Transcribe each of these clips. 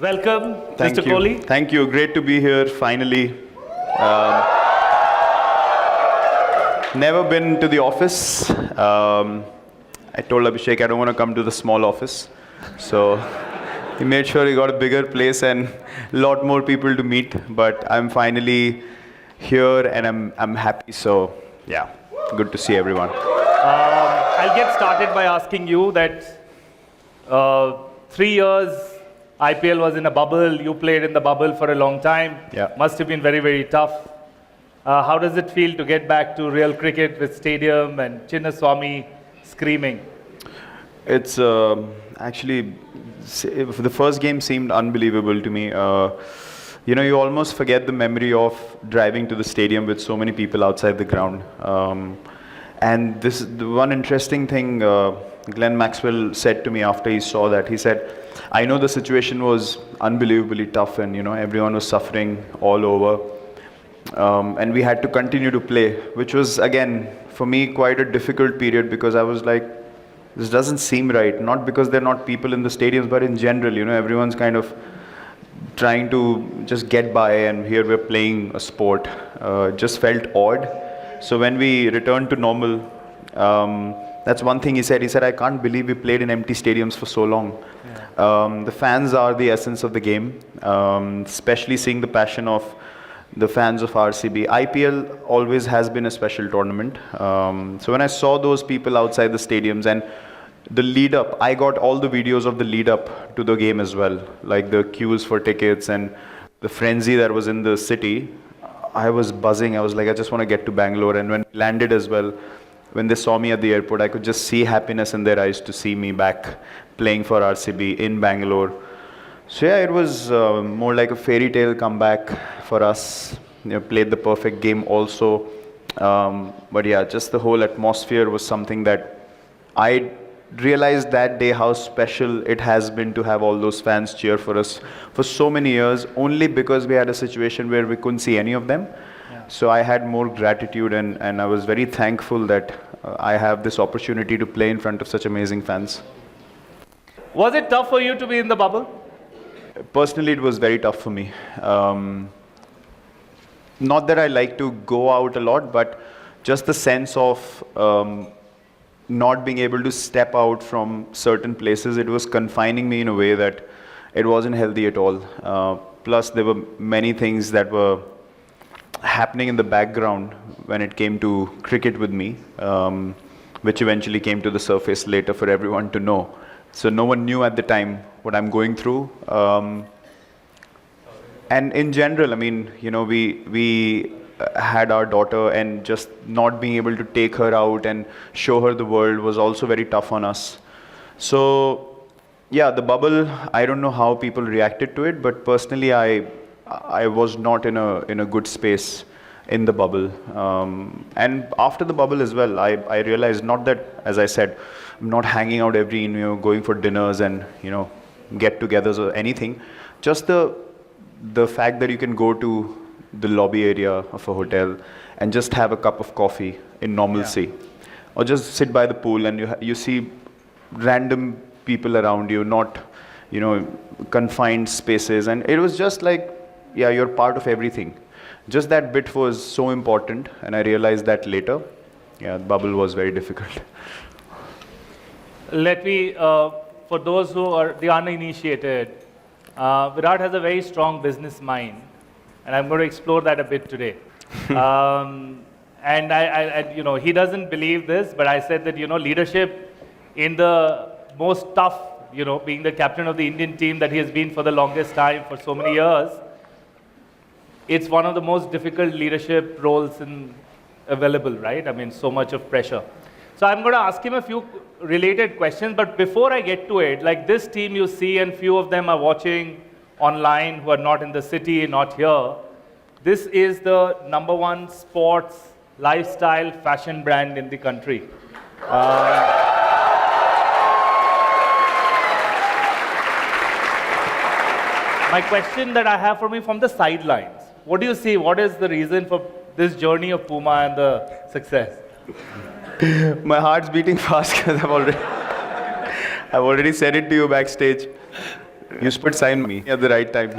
Welcome, Thank Mr. you. Kohli. Thank you. Great to be here finally. Um, Never been to the office. I told Abhishek I don't want to come to the small office. So he made sure he got a bigger place and a lot more people to meet. But I'm finally here and I'm happy. So yeah, good to see everyone. I'll get started by asking you that 3 years IPL was in a bubble. You played in the bubble for a long time. Yeah. Must have been very, very tough. How does it feel to get back to real cricket with stadium and Chinnaswamy screaming? It's actually the first game seemed unbelievable to me. You almost forget the memory of driving to the stadium with so many people outside the ground. And this the one interesting thing Glenn Maxwell said to me after he saw that. He said, "I know the situation was unbelievably tough, and everyone was suffering all over." And we had to continue to play, which was again for me quite a difficult period because I was like, this doesn't seem right. Not because there are not people in the stadiums, but in general, everyone's kind of trying to just get by, and here we're playing a sport. It just felt odd. So when we returned to normal, that's one thing he said. He said, "I can't believe we played in empty stadiums for so long." The fans are the essence of the game, especially seeing the passion of the fans of RCB. IPL always has been a special tournament. So when I saw those people outside the stadiums and the lead up, I got all the videos of the lead up to the game as well, like the queues for tickets and the frenzy that was in the city. I was buzzing. I was like, I just want to get to Bangalore. And when we landed as well, when they saw me at the airport, I could just see happiness in their eyes to see me back playing for RCB in Bangalore. So yeah, it was more like a fairy tale comeback for us. Played the perfect game also. But yeah, just the whole atmosphere was something that I realized that day how special it has been to have all those fans cheer for us for so many years, only because we had a situation where we couldn't see any of them. Yeah. So I had more gratitude, and I was very thankful that I have this opportunity to play in front of such amazing fans. Was it tough for you to be in the bubble? Personally, it was very tough for me. Not that I like to go out a lot, but just the sense of not being able to step out from certain places, it was confining me in a way that it wasn't healthy at all. Plus, there were many things that were happening in the background when it came to cricket with me, which eventually came to the surface later for everyone to know. So no one knew at the time what I'm going through. And in general, I mean, we had our daughter, and just not being able to take her out and show her the world was also very tough on us. So yeah, the bubble, I don't know how people reacted to it, but personally, I was not in a good space in the bubble. And after the bubble as well, I realized, not that, as I said, I'm not hanging out every, going for dinners and, get-togethers or anything. Just the fact that you can go to the lobby area of a hotel and just have a cup of coffee in normalcy, or just sit by the pool and you see random people around you, not confined spaces, and it was just like, yeah, you're part of everything. Just that bit was so important, and I realized that later. Yeah, the bubble was very difficult. Let me, for those who are the uninitiated, Virat has a very strong business mind, and I'm going to explore that a bit today. And he doesn't believe this, but I said that, leadership in the most tough, being the captain of the Indian team that he has been for the longest time, for so many years, it's one of the most difficult leadership roles available, right? I mean, so much of pressure. So I'm going to ask him a few related questions, but before I get to it, like this team you see, and few of them are watching online who are not in the city, not here, this is the #1 sports, lifestyle, fashion brand in the country. My question that I have for you from the sidelines, what do you see? What is the reason for this journey of Puma and the success? My heart's beating fast because I've already said it to you backstage. You should sign me at the right time.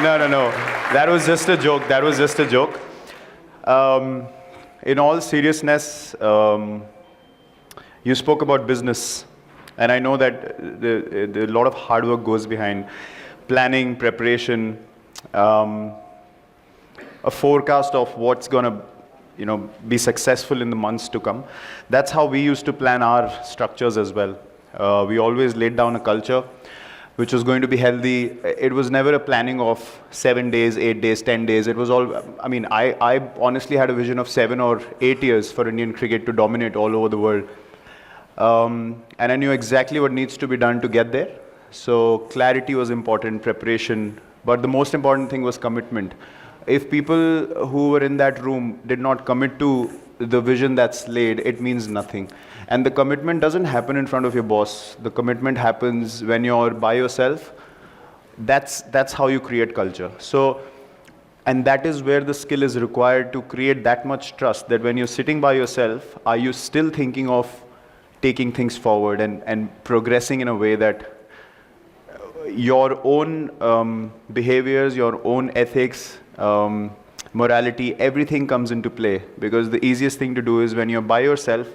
No. That was just a joke. That was just a joke. In all seriousness, you spoke about business, and I know that a lot of hard work goes behind planning, preparation, a forecast of what's going to be successful in the months to come. That's how we used to plan our structures as well. We always laid down a culture which was going to be healthy. It was never a planning of 7 days, 8 days, 10 days. It was all, I honestly had a vision of 7 or 8 years for Indian cricket to dominate all over the world. And I knew exactly what needs to be done to get there. So clarity was important, preparation, but the most important thing was commitment. If people who were in that room did not commit to the vision that's laid, it means nothing. And the commitment doesn't happen in front of your boss. The commitment happens when you're by yourself. That's how you create culture. So, and that is where the skill is required to create that much trust that when you're sitting by yourself, are you still thinking of taking things forward and progressing in a way that your own behaviors, your own ethics, morality, everything comes into play. Because the easiest thing to do is when you're by yourself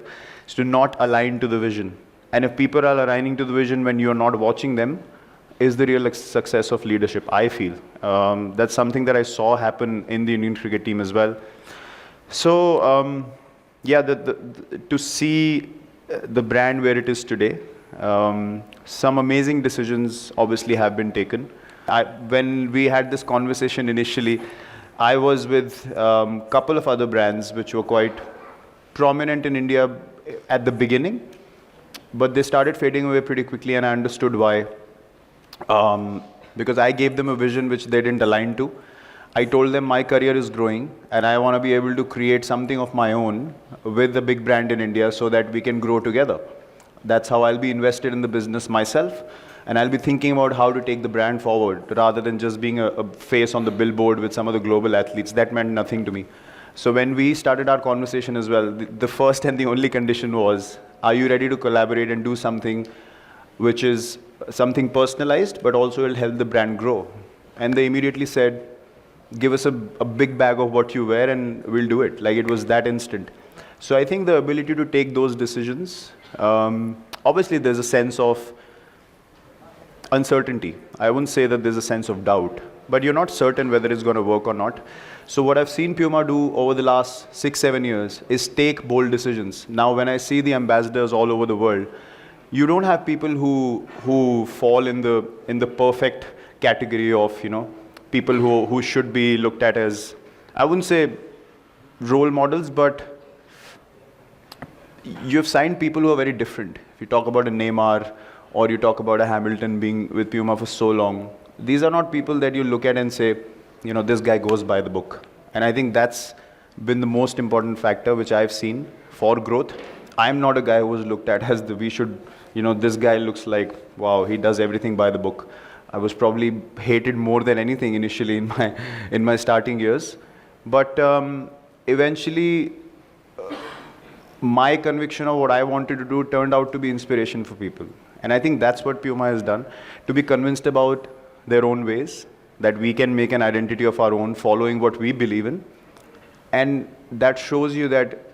is to not align to the vision. And if people are aligning to the vision when you're not watching them, is the real success of leadership, I feel. That's something that I saw happen in the Indian cricket team as well. So, yeah, to see the brand where it is today, some amazing decisions obviously have been taken. When we had this conversation initially, I was with a couple of other brands which were quite prominent in India at the beginning, but they started fading away pretty quickly, and I understood why. Because I gave them a vision which they didn't align to. I told them my career is growing and I want to be able to create something of my own with a big brand in India so that we can grow together. That's how I'll be invested in the business myself, and I'll be thinking about how to take the brand forward rather than just being a face on the billboard with some of the global athletes. That meant nothing to me. So when we started our conversation as well, the first and the only condition was, are you ready to collaborate and do something which is something personalized, but also will help the brand grow? And they immediately said, give us a big bag of what you wear and we'll do it. Like, it was that instant. So I think the ability to take those decisions, obviously there's a sense of uncertainty. I wouldn't say that there's a sense of doubt, but you're not certain whether it's going to work or not. So what I've seen Puma do over the last 6-7 years is take bold decisions. Now when I see the ambassadors all over the world, you don't have people who fall in the perfect category of, people who should be looked at as, I wouldn't say role models, but you've signed people who are very different. If you talk about a Neymar or you talk about a Hamilton being with Puma for so long, these are not people that you look at and say, this guy goes by the book. And I think that's been the most important factor which I've seen for growth. I'm not a guy who was looked at as this guy looks like, wow, he does everything by the book. I was probably hated more than anything initially in my starting years. But eventually, my conviction of what I wanted to do turned out to be inspiration for people. And I think that's what Puma has done, to be convinced about their own ways, that we can make an identity of our own, following what we believe in. And that shows you that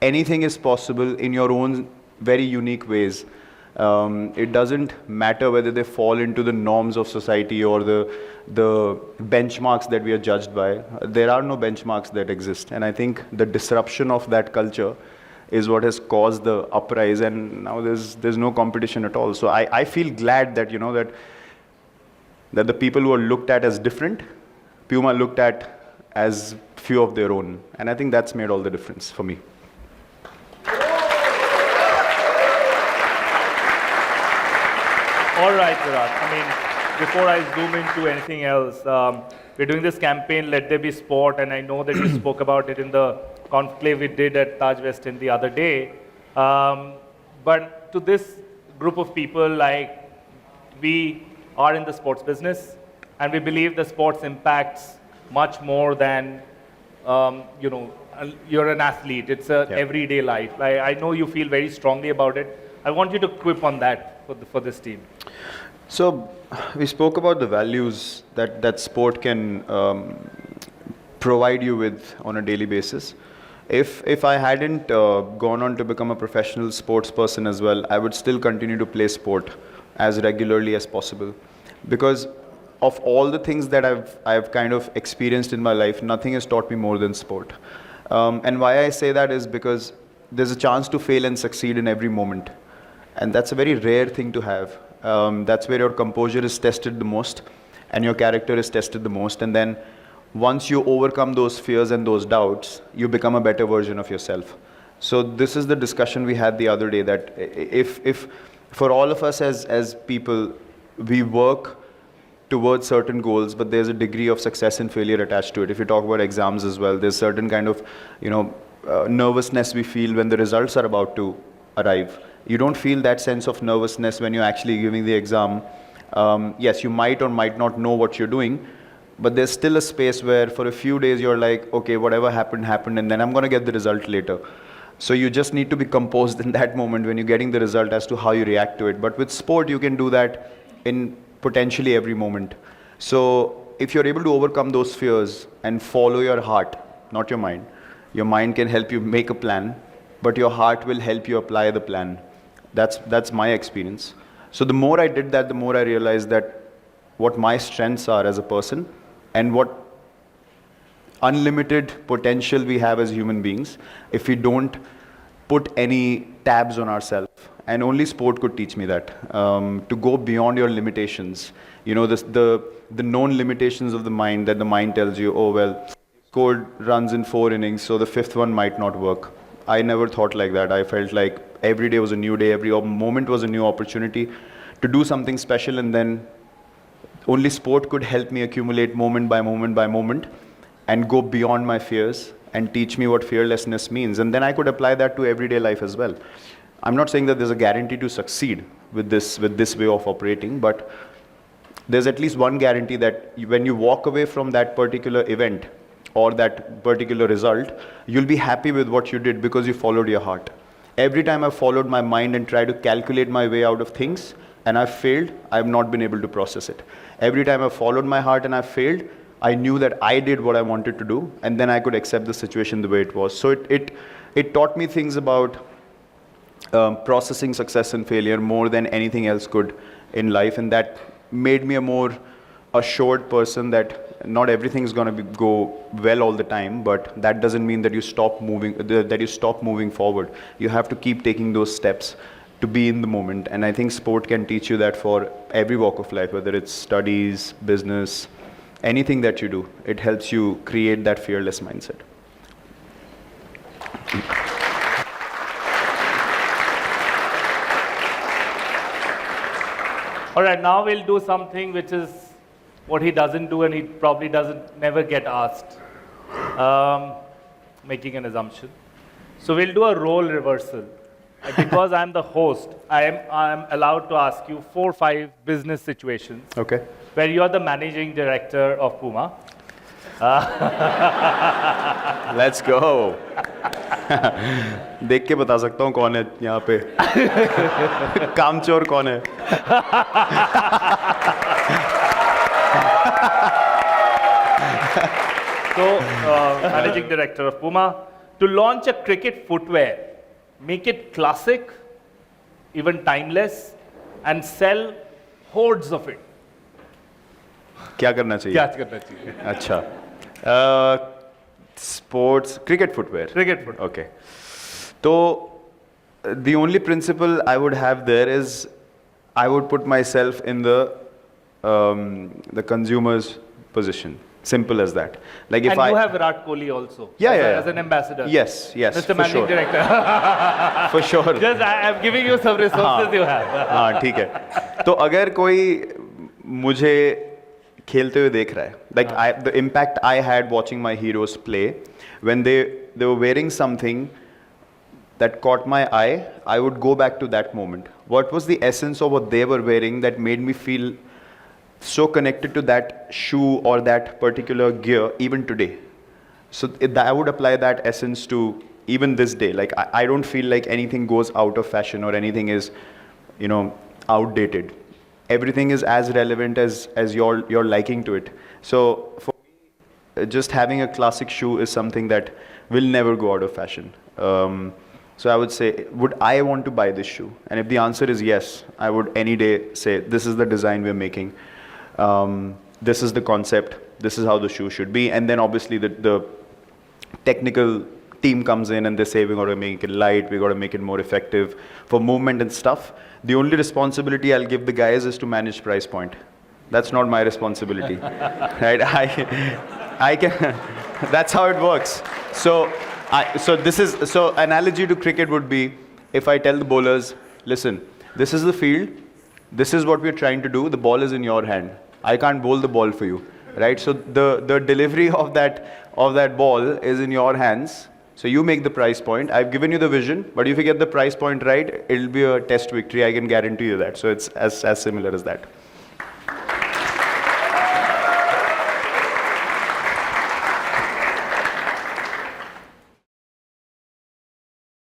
anything is possible in your own very unique ways. It doesn't matter whether they fall into the norms of society or the benchmarks that we are judged by. There are no benchmarks that exist. And I think the disruption of that culture is what has caused the uprise, and now there's no competition at all. So I feel glad that that the people who are looked at as different, Puma looked at as few of their own, and I think that's made all the difference for me. All right, Virat. Before I zoom into anything else, we're doing this campaign, Let There Be Sport, and I know that you spoke about it in the conclave we did at Taj West End the other day. But to this group of people, like, we are in the sports business, and we believe the sports impacts much more than, you're an athlete. It's a Yeah. everyday life. I know you feel very strongly about it. I want you to quip on that for this team. So we spoke about the values that sport can provide you with on a daily basis. If I hadn't gone on to become a professional sports person as well, I would still continue to play sport as regularly as possible, because of all the things that I've kind of experienced in my life, nothing has taught me more than sport. And why I say that is because there's a chance to fail and succeed in every moment, and that's a very rare thing to have. That's where your composure is tested the most, and your character is tested the most, and then once you overcome those fears and those doubts, you become a better version of yourself. So this is the discussion we had the other day, that if for all of us as people, we work towards certain goals, but there's a degree of success and failure attached to it. If you talk about exams as well, there's certain kind of, nervousness we feel when the results are about to arrive. You don't feel that sense of nervousness when you're actually giving the exam. Yes, you might or might not know what you're doing, but there's still a space where for a few days you're like, okay, whatever happened, happened, and then I'm going to get the result later. So you just need to be composed in that moment when you're getting the result as to how you react to it. But with sport, you can do that in potentially every moment. So if you're able to overcome those fears and follow your heart, not your mind can help you make a plan, but your heart will help you apply the plan. That's my experience. So the more I did that, the more I realized that what my strengths are as a person, and what unlimited potential we have as human beings if we don't put any tabs on ourselves. And only sport could teach me that, to go beyond your limitations. The known limitations of the mind, that the mind tells you, oh well, scored runs in 4 innings, so the 5th one might not work. I never thought like that. I felt like every day was a new day, every moment was a new opportunity to do something special, and then only sport could help me accumulate moment by moment by moment and go beyond my fears and teach me what fearlessness means. And then I could apply that to everyday life as well. I'm not saying that there's a guarantee to succeed with this way of operating, but there's at least one guarantee, that when you walk away from that particular event or that particular result, you'll be happy with what you did because you followed your heart. Every time I've followed my mind and tried to calculate my way out of things and I've failed, I've not been able to process it. Every time I've followed my heart and I've failed, I knew that I did what I wanted to do, and then I could accept the situation the way it was. So it taught me things about processing success and failure more than anything else could in life, and that made me a more assured person that not everything is going to go well all the time, but that doesn't mean that you stop moving forward. You have to keep taking those steps to be in the moment, and I think sport can teach you that for every walk of life, whether it's studies, business, anything that you do. It helps you create that fearless mindset. All right, now we'll do something which is what he doesn't do and he probably never get asked. Making an assumption. So we'll do a role reversal. And because I'm the host, I'm allowed to ask you 4 or 5 business situations. Okay. Where you're the managing director of Puma. Let's go. देख के बता सकता हूँ कौन है यहाँ पे कामचोर कौन है So, managing director of Puma, to launch a cricket footwear, make it classic, even timeless, and sell hordes of it. क्या करना चाहिए? क्या करना चाहिए? अच्छा. Sports, cricket footwear. Cricket footwear. Okay. So, the only principle I would have there is I would put myself in the consumer's position. Simple as that. Like if and you have Virat Kohli also. Yeah, as an ambassador. Yes, Mr. for Managing sure. Director. For sure. Just I'm giving you some resources you have. हाँ ठीक है. तो अगर कोई मुझे खेलते हुए देख रहा है, like the impact I had watching my heroes play, when they were wearing something that caught my eye, I would go back to that moment. What was the essence of what they were wearing that made me feel so connected to that shoe or that particular gear even today? So I would apply that essence to even this day. Like I don't feel like anything goes out of fashion or anything is, outdated. Everything is as relevant as your liking to it. So for me, just having a classic shoe is something that will never go out of fashion. So I would say, would I want to buy this shoe? And if the answer is yes, I would any day say, this is the design we're making. This is the concept. This is how the shoe should be. And then obviously the technical team comes in and they say, we got to make it light, we got to make it more effective for movement and stuff. The only responsibility I'll give the guys is to manage price point. That's not my responsibility, right? I can, that's how it works. So analogy to cricket would be, if I tell the bowlers, listen, this is the field, this is what we're trying to do, the ball is in your hand. I can't bowl the ball for you, right? So the delivery of that ball is in your hands. So you make the price point. I've given you the vision, but if you get the price point right, it'll be a test victory. I can guarantee you that. So it's as similar as that.